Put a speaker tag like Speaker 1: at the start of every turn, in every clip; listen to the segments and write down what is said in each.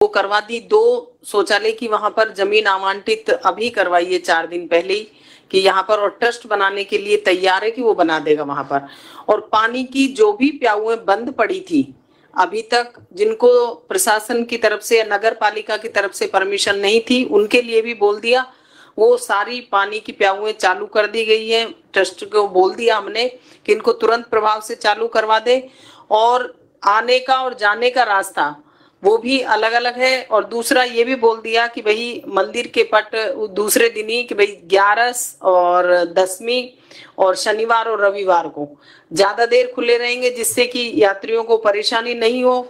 Speaker 1: वो करवा दी। 2 शौचालय की वहां पर जमीन आवंटित अभी करवाई है 4 दिन पहले ही, कि यहाँ पर, और ट्रस्ट बनाने के लिए तैयार है कि वो बना देगा वहां पर। और पानी की जो भी प्याउएं बंद पड़ी थी अभी तक, जिनको प्रशासन की तरफ से या नगर पालिका की तरफ से परमिशन नहीं थी, उनके लिए भी बोल दिया, वो सारी पानी की प्याउएं चालू कर दी गई है। ट्रस्ट को बोल दिया हमने कि इनको तुरंत प्रभाव से चालू करवा दे। और आने का और जाने का रास्ता वो भी अलग अलग है। और दूसरा ये भी बोल दिया कि भाई मंदिर के पट दूसरे दिन ही, कि भाई 11 और 10वीं और शनिवार और रविवार को ज्यादा देर खुले रहेंगे, जिससे कि यात्रियों को परेशानी नहीं हो।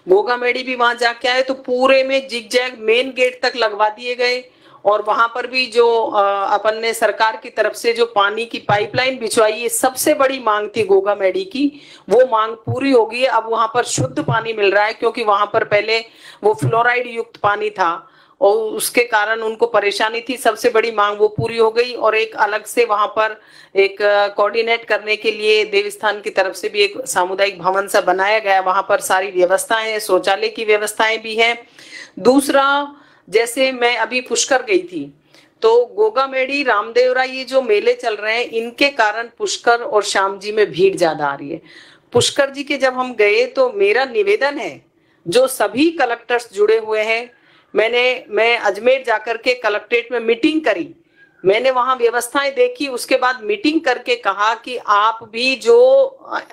Speaker 1: गोगा मेडी भी वहां जाके आए तो पूरे में जिग जैग मेन गेट तक लगवा दिए गए। और वहां पर भी जो अपन ने सरकार की तरफ से जो पानी की पाइपलाइन बिछवाई है, सबसे बड़ी मांग थी गोगा मेडी की, वो मांग पूरी हो गई है। अब वहां पर शुद्ध पानी मिल रहा है, क्योंकि वहां पर पहले वो फ्लोराइड युक्त पानी था और उसके कारण उनको परेशानी थी। सबसे बड़ी मांग वो पूरी हो गई। और एक अलग से वहां पर एक कोऑर्डिनेट करने के लिए देवस्थान की तरफ से भी एक सामुदायिक भवन सा बनाया गया। वहां पर सारी व्यवस्थाएं हैं, शौचालय की व्यवस्थाएं भी है। दूसरा, जैसे मैं अभी पुष्कर गई थी तो गोगा मेडी, रामदेवरा, ये जो मेले चल रहे हैं, इनके कारण पुष्कर और श्याम जी में भीड़ ज्यादा आ रही है। पुष्कर जी के जब हम गए तो मेरा निवेदन है, जो सभी कलेक्टर्स जुड़े हुए हैं, मैं अजमेर जाकर के कलेक्ट्रेट में मीटिंग करी, मैंने वहां व्यवस्थाएं देखी, उसके बाद मीटिंग करके कहा कि आप भी जो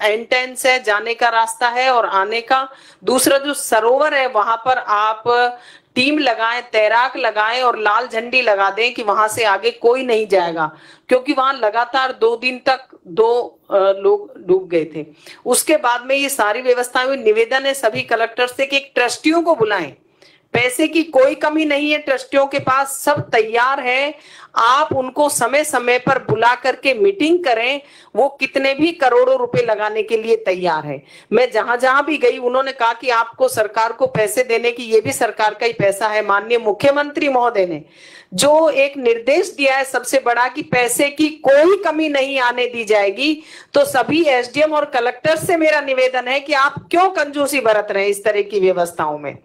Speaker 1: एंट्रेंस है, जाने का रास्ता है और आने का, दूसरा जो सरोवर है वहां पर आप टीम लगाएं, तैराक लगाएं और लाल झंडी लगा दें कि वहां से आगे कोई नहीं जाएगा, क्योंकि वहां लगातार 2 दिन तक 2 लोग डूब गए थे। उसके बाद में ये सारी व्यवस्थाएं हुई। निवेदन है सभी कलेक्टर से कि एक ट्रस्टियों को बुलाएं, पैसे की कोई कमी नहीं है, ट्रस्टियों के पास सब तैयार है। आप उनको समय समय पर बुला करके मीटिंग करें, वो कितने भी करोड़ों रुपए लगाने के लिए तैयार है। मैं जहां जहां भी गई, उन्होंने कहा कि आपको सरकार को पैसे देने की, ये भी सरकार का ही पैसा है। माननीय मुख्यमंत्री महोदय ने जो एक निर्देश दिया है सबसे बड़ा, कि पैसे की कोई कमी नहीं आने दी जाएगी, तो सभी एसडीएम और कलेक्टर से मेरा निवेदन है कि आप क्यों कंजूसी बरत रहे हैं इस तरह की व्यवस्थाओं में।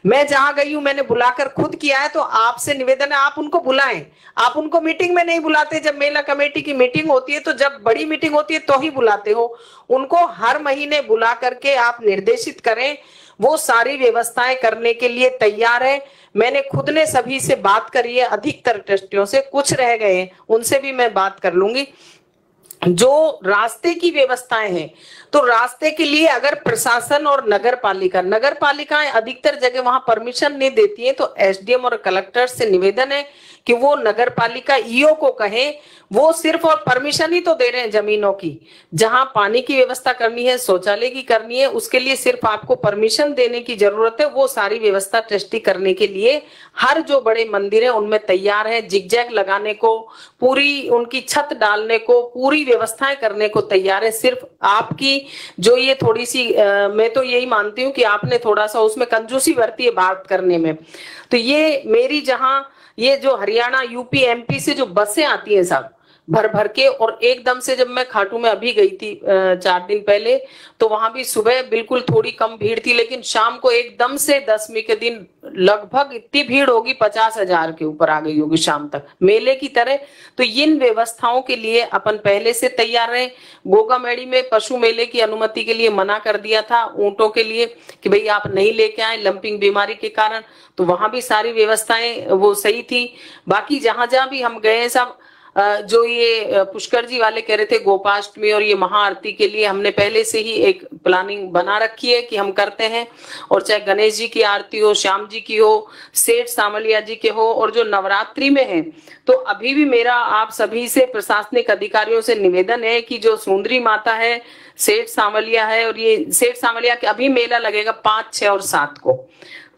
Speaker 1: मैं जहां गई हूं, मैंने बुलाकर खुद किया है, तो आपसे निवेदन है आप उनको बुलाएं। आप उनको मीटिंग में नहीं बुलाते, जब मेला कमेटी की मीटिंग होती है तो जब बड़ी मीटिंग होती है तो ही बुलाते हो। उनको हर महीने बुला करके आप निर्देशित करें, वो सारी व्यवस्थाएं करने के लिए तैयार है। मैंने खुद ने सभी से बात करी है, अधिकतर ट्रस्टियों से, कुछ रह गए हैं उनसे भी मैं बात कर लूंगी। जो रास्ते की व्यवस्थाएं हैं, तो रास्ते के लिए अगर प्रशासन और नगर पालिकाएं अधिकतर जगह वहां परमिशन नहीं देती है, तो एसडीएम और कलेक्टर से निवेदन है कि वो नगर पालिका ईओ को कहें, वो सिर्फ और परमिशन ही तो दे रहे हैं जमीनों की, जहां पानी की व्यवस्था करनी है, शौचालय की करनी है, उसके लिए सिर्फ आपको परमिशन देने की जरूरत है। वो सारी व्यवस्था ट्रस्टी करने के लिए हर जो बड़े मंदिर है उनमें तैयार है, जिगजैग लगाने को, पूरी उनकी छत डालने को, पूरी व्यवस्थाएं करने को तैयार है। सिर्फ आपकी जो ये थोड़ी सी मैं तो यही मानती हूँ कि आपने थोड़ा सा उसमें कंजूसी बरती है बात करने में। तो ये मेरी, जहां ये जो हरियाणा, यूपी, एमपी से जो बसें आती हैं सब भर भर के, और एकदम से जब मैं खाटू में अभी गई थी 4 दिन पहले, तो वहां भी सुबह बिल्कुल थोड़ी कम भीड़ थी, लेकिन शाम को एकदम से 10वीं के दिन लगभग इतनी भीड़ होगी, 50,000 के ऊपर आ गई होगी शाम तक, मेले की तरह। तो इन व्यवस्थाओं के लिए अपन पहले से तैयार रहे। गोगा मेडी में पशु मेले की अनुमति के लिए मना कर दिया था ऊंटों के लिए, कि भाई आप नहीं लेके आए लंपिंग बीमारी के कारण, तो वहां भी सारी व्यवस्थाएं वो सही थी। बाकी जहां जहां भी हम गए सब, जो ये पुष्कर जी वाले कह रहे थे गोपाष्टमी और ये महाआरती के लिए हमने पहले से ही एक प्लानिंग बना रखी है कि हम करते हैं। और चाहे गणेश जी की आरती हो, श्याम जी की हो, सेठ सामलिया जी के हो, और जो नवरात्रि में है, तो अभी भी मेरा आप सभी से, प्रशासनिक अधिकारियों से निवेदन है कि जो सुंदरी माता है, सेठ सामलिया है, और ये सेठ सामलिया के अभी मेला लगेगा 5, 6 और 7 को,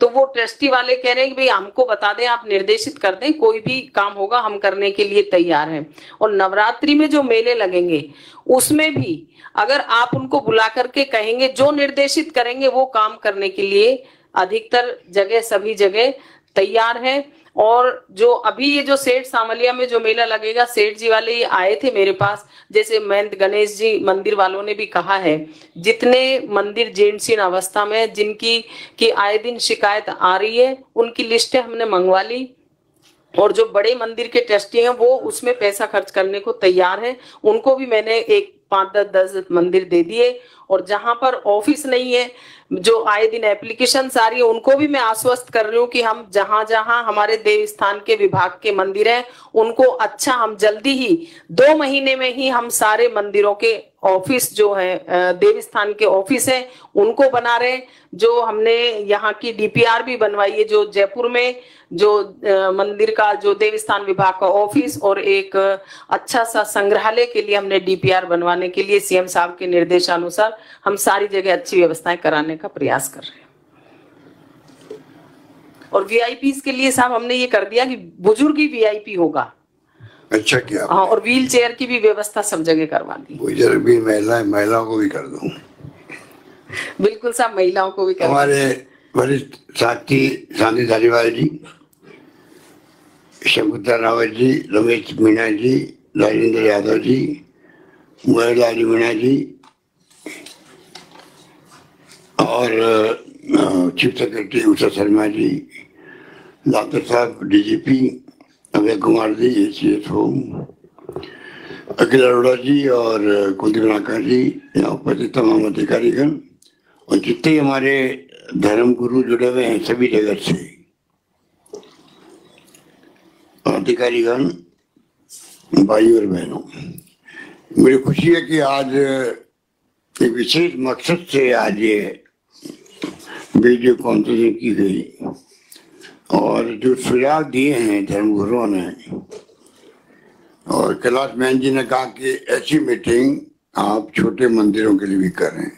Speaker 1: तो वो ट्रस्टी वाले कह रहे हैं कि भाई हमको बता दें, आप निर्देशित कर दें, कोई भी काम होगा हम करने के लिए तैयार हैं। और नवरात्रि में जो मेले लगेंगे उसमें भी अगर आप उनको बुला करके कहेंगे, जो निर्देशित करेंगे वो काम करने के लिए अधिकतर जगह, सभी जगह तैयार है। और जो अभी ये जो सेठ सामलिया में जो मेला लगेगा, सेठ जी वाले ये आए थे मेरे पास, जैसे महंत गणेश जी मंदिर वालों ने भी कहा है, जितने मंदिर जीर्ण अवस्था में जिनकी की आए दिन शिकायत आ रही है उनकी लिस्टें हमने मंगवा ली, और जो बड़े मंदिर के ट्रस्टी हैं वो उसमें पैसा खर्च करने को तैयार है, उनको भी मैंने एक 5-10 मंदिर दे दिए। और जहां पर ऑफिस नहीं है, जो आए दिन एप्लीकेशन आ रही है, उनको भी मैं आश्वस्त कर रही हूँ कि हम जहां जहां हमारे देवस्थान के विभाग के मंदिर हैं उनको अच्छा, हम जल्दी ही 2 महीने में ही हम सारे मंदिरों के ऑफिस जो है देवस्थान के ऑफिस है उनको बना रहे हैं। जो हमने यहाँ की डीपीआर भी बनवाई है, जो जयपुर में जो मंदिर का जो देवस्थान विभाग का ऑफिस और एक अच्छा सा संग्रहालय के लिए हमने डीपीआर बनवाने के लिए सीएम साहब के निर्देशानुसार हम सारी जगह अच्छी व्यवस्थाएं कराने का प्रयास कर रहे हैं। और वीआईपीस के लिए साहब हमने ये कर दिया कि बुजुर्ग ही वीआईपी होगा।
Speaker 2: अच्छा किया।
Speaker 1: हाँ, और व्हील चेयर की भी व्यवस्था सब जगह करवा दी।
Speaker 2: बुजुर्ग भी महिलाओं को भी कर दूं।
Speaker 1: बिल्कुल साहब, महिलाओं को भी कर।
Speaker 2: हमारे वरिष्ठ साथी शांति धारीवाल जी, शकुंतला रावत जी, रमेश मीणा जी, राजेंद्र यादव जी, मुरलीलाल मीणा जी और chief secretary Usha Sharma ji, doctor साहब DGP Abhay Kumar ji, ACS home, Akhil Arora जी और कुलदीप नाकर जी, यहाँ उपस्थित तमाम अधिकारीगण और जितने हमारे धर्म गुरु जुड़े हुए हैं सभी जगह से, अधिकारीगण, भाई और बहनों, मुझे खुशी है कि आज एक विशेष मकसद से आज ये वीडियो कॉन्फ्रेंसिंग की गई और जो सुझाव दिए हैं धर्मगुरुओं ने, और कैलाश मैन जी ने कहा कि ऐसी मीटिंग आप छोटे मंदिरों के लिए भी करें।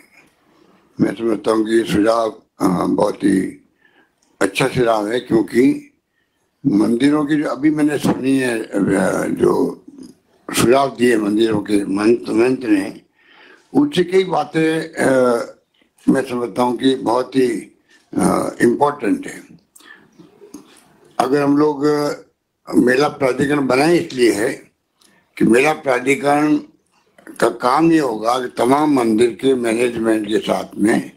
Speaker 2: मैं समझता हूँ कि ये सुझाव बहुत ही अच्छा सुझाव है, क्योंकि मंदिरों की जो अभी मैंने सुनी है, जो सुझाव दिए मंदिरों के महंत ने, उससे कई बातें मैं समझता हूँ कि बहुत ही इम्पोर्टेंट है। अगर हम लोग मेला प्राधिकरण बनाए इसलिए है कि मेला प्राधिकरण का काम ये होगा कि तमाम मंदिर के मैनेजमेंट के साथ में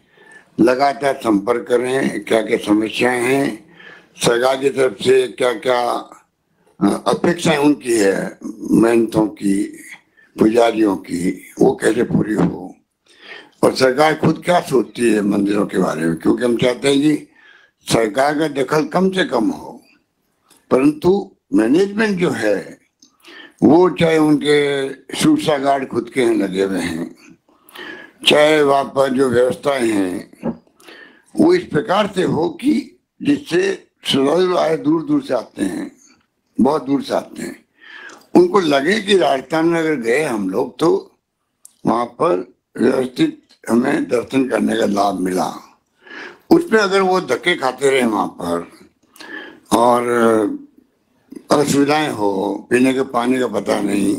Speaker 2: लगातार संपर्क करें, क्या क्या समस्याएं हैं, सरकार की तरफ से क्या क्या अपेक्षाएं उनकी है, महंतों की, पुजारियों की, वो कैसे पूरी हो, और सरकार खुद क्या सोचती है मंदिरों के बारे में, क्योंकि हम चाहते हैं कि सरकार का दखल कम से कम हो, परंतु मैनेजमेंट जो है वो, चाहे उनके सुरक्षा गार्ड खुद के हैं लगे हुए हैं, चाहे वहाँ पर जो व्यवस्थाएं हैं वो इस प्रकार से हो कि जिससे श्रद्धालु आए दूर दूर से आते हैं, बहुत दूर से आते हैं, उनको लगे कि राजस्थान में अगर गए हम लोग तो वहाँ पर व्यवस्थित हमें दर्शन करने का लाभ मिला। उसमें अगर वो धक्के खाते रहे वहाँ पर और असुविधाएं हो, पीने के पानी का पता नहीं,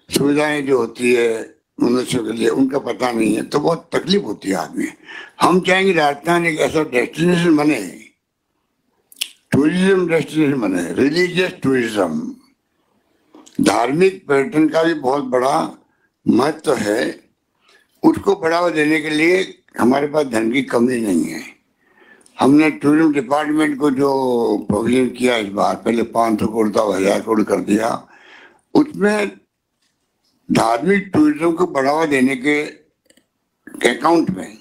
Speaker 2: सुविधाएं जो होती है मनुष्यों के लिए उनका पता नहीं है, तो बहुत तकलीफ होती है आदमी। हम चाहेंगे राजस्थान एक ऐसा डेस्टिनेशन बने, टूरिज्म डेस्टिनेशन बने, रिलीजियस टूरिज्म, धार्मिक पर्यटन का भी बहुत बड़ा महत्व है। उसको बढ़ावा देने के लिए हमारे पास धन की कमी नहीं है। हमने टूरिज्म डिपार्टमेंट को जो प्रोविजन किया इस बार, पहले 500 करोड़ था 1000 करोड़ कर दिया, उसमें धार्मिक टूरिज्म को बढ़ावा देने के अकाउंट में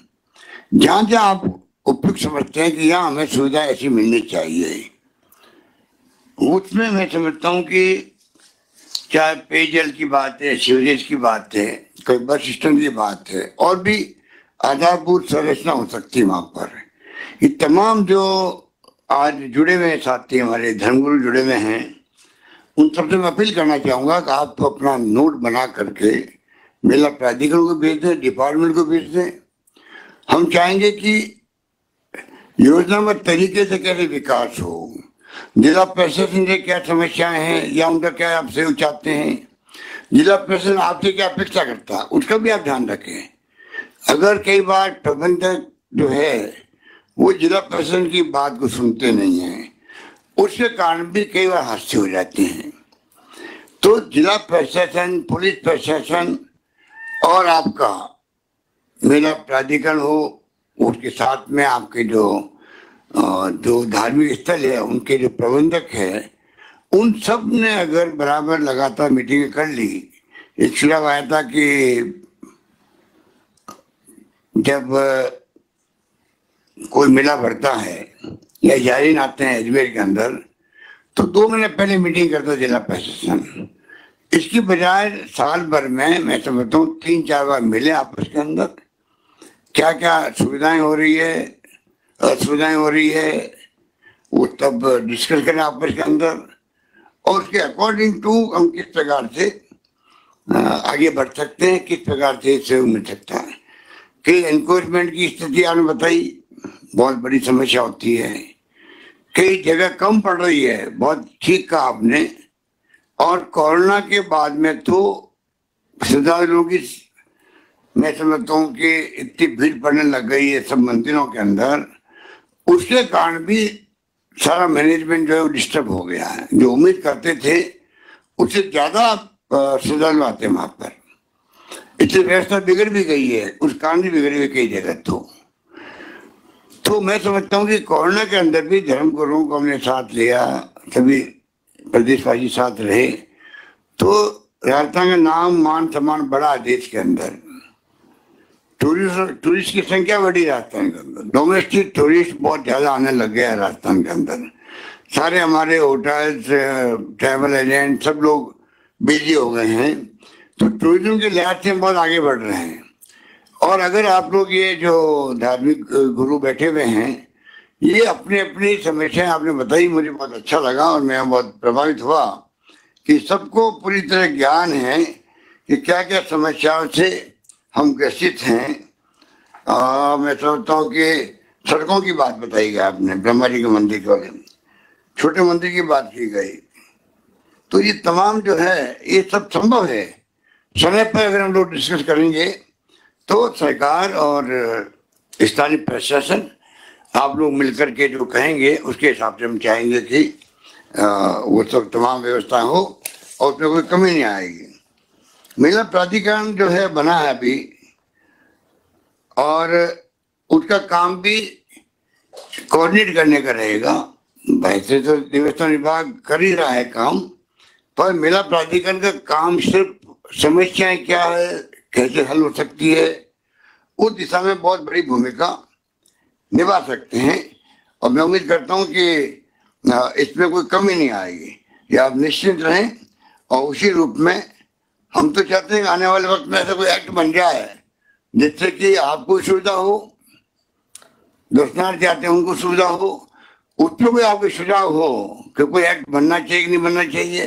Speaker 2: जहाँ जहाँ आप उपयुक्त समझते हैं कि यहाँ हमें सुविधा ऐसी मिलनी चाहिए, उसमें मैं समझता हूँ कि चाहे पेयजल की बात है, सीवरेज की बात है, कोई बस स्टैंड की बात है, और भी आधारभूत संरचना हो सकती है वहाँ पर। ये तमाम जो आज जुड़े हुए साथी हमारे धर्मगुरु जुड़े हुए हैं, उन सबसे मैं अपील करना चाहूँगा कि आप तो अपना नोट बना करके मेला प्राधिकरण को भेज दें, डिपार्टमेंट को भेज दें। हम चाहेंगे कि योजनाबद्ध तरीके से कैसे विकास हो, जिला प्रशासन से क्या समस्याएं हैं या उनका क्या आप सहयोग चाहते हैं, जिला प्रशासन आपसे क्या अपेक्षा करता है, उसका भी आप ध्यान रखें। अगर कई बार प्रबंधक जो है वो जिला प्रशासन की बात को सुनते नहीं है, उसके कारण भी कई बार हादसे हो जाते हैं। तो जिला प्रशासन, पुलिस प्रशासन और आपका मेला प्राधिकरण हो, उसके साथ में आपके जो धार्मिक स्थल है उनके जो प्रबंधक है, उन सब ने अगर बराबर लगातार मीटिंग कर ली। एक सुझाव आया था कि जब कोई मेला भरता है या जारीन आते हैं अजमेर के अंदर, तो 2 महीने पहले मीटिंग करता जिला प्रशासन। इसकी बजाय साल भर में मैं समझता हूँ 3-4 बार मिले आपस के अंदर, क्या क्या सुविधाएं हो रही है, असुविधाएं हो रही है, वो तब डिस्कस करें आपस के अंदर, और उसके अकॉर्डिंग टू हम किस प्रकार से आगे बढ़ सकते हैं, किस प्रकार से इससे मिल सकता है। कई एनक्रोचमेंट की स्थिति आपने बताई, बहुत बड़ी समस्या होती है। कई जगह कम पड़ रही है, बहुत ठीक कहा आपने। और कोरोना के बाद में तो श्रद्धालुओं की मैं समझता हूँ कि इतनी भीड़ पड़ने लग गई है सब मंदिरों के अंदर, उसके कारण भी सारा मैनेजमेंट जो है वो डिस्टर्ब हो गया है। जो उम्मीद करते थे उससे ज्यादा श्रद्धालु आते हैं वहां पर, इसलिए व्यवस्था बिगड़ भी गई है, उस कारण भी बिगड़ी हुई कई जगह। तो मैं समझता हूँ कि कोरोना के अंदर भी धर्म गुरुओं को हमने साथ लिया, सभी प्रदेशवासी साथ रहे, तो राजस्थान का नाम मान सम्मान बढ़ा देश के अंदर। टूरिस्ट की संख्या बढ़ी राजस्थान के अंदर, डोमेस्टिक टूरिस्ट बहुत ज्यादा आने लग गया है राजस्थान के अंदर। सारे हमारे होटल्स, ट्रैवल एजेंट सब लोग बिजी हो गए हैं, तो टूरिज्म के लिहाज से बहुत आगे बढ़ रहे हैं। और अगर आप लोग ये जो धार्मिक गुरु बैठे हुए हैं, ये अपनी अपनी समस्याएं आपने बताई, मुझे बहुत अच्छा लगा और मैं बहुत प्रभावित हुआ कि सबको पूरी तरह ज्ञान है कि क्या क्या समस्याओं से हम ग्रसित हैं। मैं समझता हूँ कि सड़कों की बात बताई गई आपने, ब्रह्मा जी के मंदिर के बारे में, छोटे मंदिर की बात की गई, तो ये तमाम जो है ये सब संभव है। समय पर अगर हम लोग डिस्कस करेंगे तो सरकार और स्थानीय प्रशासन आप लोग मिलकर के जो कहेंगे उसके हिसाब से हम चाहेंगे कि वो सब तमाम व्यवस्था हो और उसमें कोई कमी नहीं आएगी। मेला प्राधिकरण जो है बना है अभी, और उसका काम भी कोऑर्डिनेट करने का रहेगा। वैसे तो देवस्थान विभाग कर ही रहा है काम, पर मेला प्राधिकरण का काम सिर्फ समस्याएं क्या है, कैसे हल हो सकती है, उस दिशा में बहुत बड़ी भूमिका निभा सकते हैं। और मैं उम्मीद करता हूं कि इसमें कोई कमी नहीं आएगी, या आप निश्चिंत रहें। और उसी रूप में हम तो चाहते हैं कि आने वाले वक्त में ऐसा कोई एक्ट बन जाए जिससे कि आपको सुविधा हो, दर्शनार्थी आते हैं उनको सुविधा हो, उसमें कोई आपको सुझाव हो कि कोई एक्ट बनना चाहिए कि नहीं बनना चाहिए।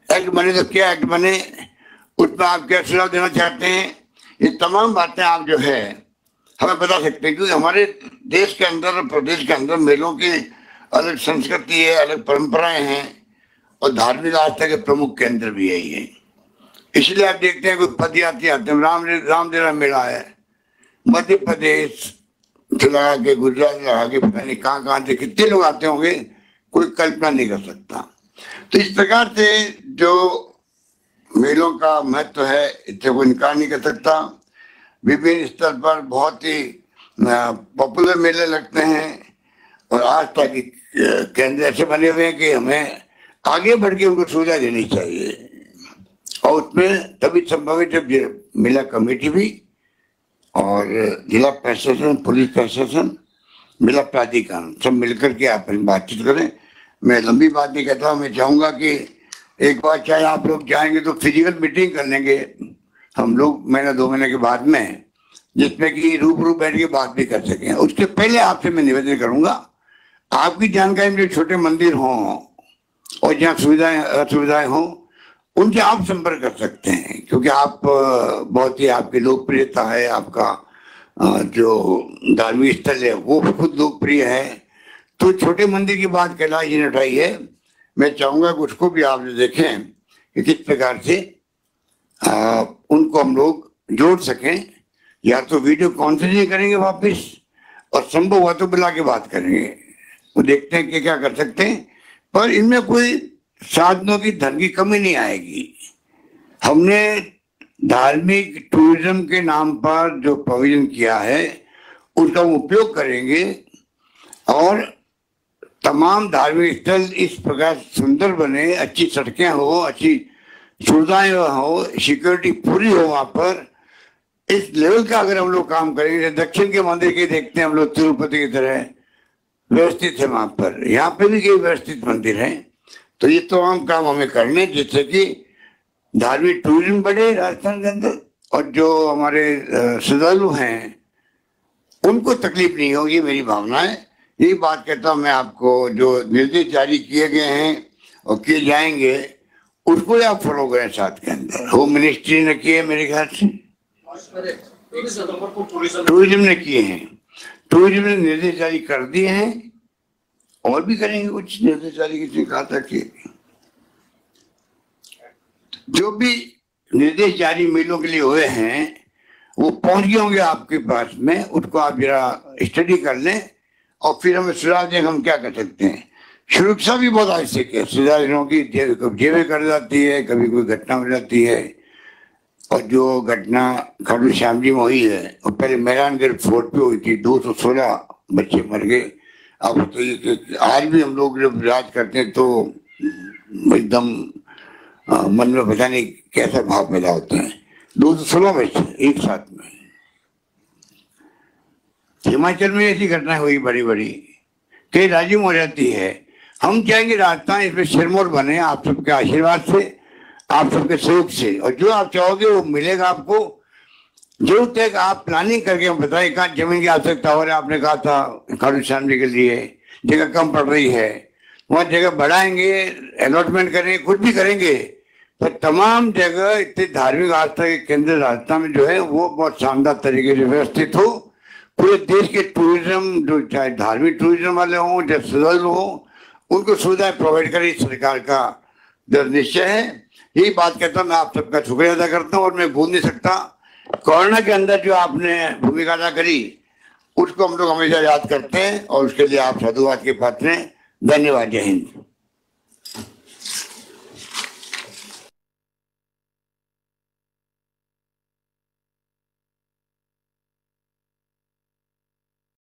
Speaker 2: एक्ट बने तो क्या एक्ट बने, उसमें आप क्या सुझाव देना चाहते हैं, ये तमाम बातें आप जो है हमें बता सकते हैं। क्योंकि हमारे देश के अंदर और प्रदेश के अंदर मेलों की अलग संस्कृति है, अलग परंपराएं हैं, और धार्मिक आस्था के प्रमुख केंद्र भी यही है। इसलिए आप देखते हैं कोई पदयात्री आते हैं, रामलीला मेला है, मध्य प्रदेश से लगा के, गुजरात लगा के, पता नहीं कहाँ से कितने लोग आते होंगे, कोई कल्पना नहीं कर सकता। तो इस प्रकार से जो मेलों का महत्व है इससे कोई इनकार नहीं कर सकता। विभिन्न स्तर पर बहुत ही पॉपुलर मेले लगते हैं, और आज तक केंद्र ऐसे बने हुए हैं कि हमें आगे बढ़ के उनको सुविधा देनी चाहिए। और उसमें तभी संभव है जब मेला कमेटी भी और जिला प्रशासन, पुलिस प्रशासन, मेला प्राधिकरण सब मिलकर के आप बातचीत करें। मैं लंबी बात नहीं कहता, मैं चाहूंगा कि एक बार चाहे आप लोग जाएंगे तो फिजिकल मीटिंग कर लेंगे हम लोग महीना 2 महीने के बाद में, जिसमें कि रूबरू बैठ के बात भी कर सकें। उसके पहले आपसे मैं निवेदन करूंगा, आपकी जानकारी में जो छोटे मंदिर हों और जहाँ सुविधाएं असुविधाएं हों, उनसे आप संपर्क कर सकते हैं, क्योंकि आप बहुत ही आपकी लोकप्रियता है, आपका जो धार्मिक स्थल है वो खुद लोकप्रिय है। तो छोटे मंदिर की बात कैलाश जी ने उठाई है, मैं चाहूंगा कि उसको भी आप देखें कि किस प्रकार से उनको हम लोग जोड़ सकें। या तो वीडियो कॉन्फ्रेंसिंग करेंगे वापस, और संभव हुआ तो बुला के बात करेंगे, वो देखते हैं कि क्या कर सकते हैं। पर इनमें कोई साधनों की धन की कमी नहीं आएगी। हमने धार्मिक टूरिज्म के नाम पर जो प्रोविजन किया है उसका उपयोग करेंगे और तमाम धार्मिक स्थल इस प्रकार सुंदर बने, अच्छी सड़कें हो, अच्छी सुविधाएं हो, सिक्योरिटी पूरी हो वहां पर। इस लेवल का अगर हम लोग काम करेंगे, दक्षिण के मंदिर के देखते हैं हम लोग तिरुपति की तरह व्यवस्थित है वहां पर, यहाँ पे भी कई व्यवस्थित मंदिर हैं। तो ये तमाम काम हमें करने जिससे कि धार्मिक टूरिज्म बढ़े राजस्थान के अंदर और जो हमारे श्रद्धालु हैं उनको तकलीफ नहीं होगी, मेरी भावना है। यही बात कहता हूँ मैं आपको, जो निर्देश जारी किए गए हैं और किए जाएंगे उसको आप फॉलो करें साथ के अंदर। होम मिनिस्ट्री ने किए मेरे ख्याल से, टूरिज्म ने किए हैं, टूरिज्म ने निर्देश जारी कर दिए हैं और भी करेंगे कुछ निर्देश जारी। किसी कहा था कि जो भी निर्देश जारी मेलों के लिए हुए हैं वो पहुंच गए होंगे आपके पास में, उसको आप जरा स्टडी कर लें और फिर हमें सुझाव दें हम क्या कर सकते हैं। सुरक्षा भी बहुत आवश्यक है, श्रद्धालुओं की जेबें कर जाती है, कभी कोई घटना हो जाती है। और जो घटना खाटू श्याम जी में हुई है और पहले मेहरानगढ़ फोर्ट पे हुई थी, 216 बच्चे मर गए। अब बताइए कि आज भी हम लोग जब राज करते हैं तो एकदम मन में पता नहीं कैसा भाव पैदा होते हैं। 216 बच्चे एक साथ में। हिमाचल में ऐसी घटनाएं हुई बड़ी बड़ी, कई राज्यों में हो जाती है। हम चाहेंगे राजस्थान इसमें सिरमौर बने आप सबके आशीर्वाद से, आप सबके सहयोग से, और जो आप चाहोगे वो मिलेगा आपको। जरूरत है कि आप प्लानिंग करके बताइए कहाँ जमीन की आवश्यकता हो रही है। आपने कहा था खाटू श्याम जी के लिए जगह कम पड़ रही है, वहाँ जगह बढ़ाएंगे, अलॉटमेंट करेंगे, कुछ भी करेंगे। पर तमाम जगह इतने धार्मिक आस्था के केंद्र राजस्थान में जो है वो बहुत शानदार तरीके से व्यवस्थित हो। पूरे देश के टूरिज्म, जो चाहे धार्मिक टूरिज्म वाले हों चाहे श्रद्धालु हों, उनको सुविधाएं प्रोवाइड करें, सरकार का दृढ़ निश्चय है। यही बात कहता हूँ, मैं आप सबका शुक्रिया अदा करता हूँ। और मैं भूल नहीं सकता कोरोना के अंदर जो आपने भूमिका अदा करी उसको हम लोग हमेशा याद करते हैं और उसके लिए आप साधुवाद के पात्र हैं। धन्यवाद। जय हिंद।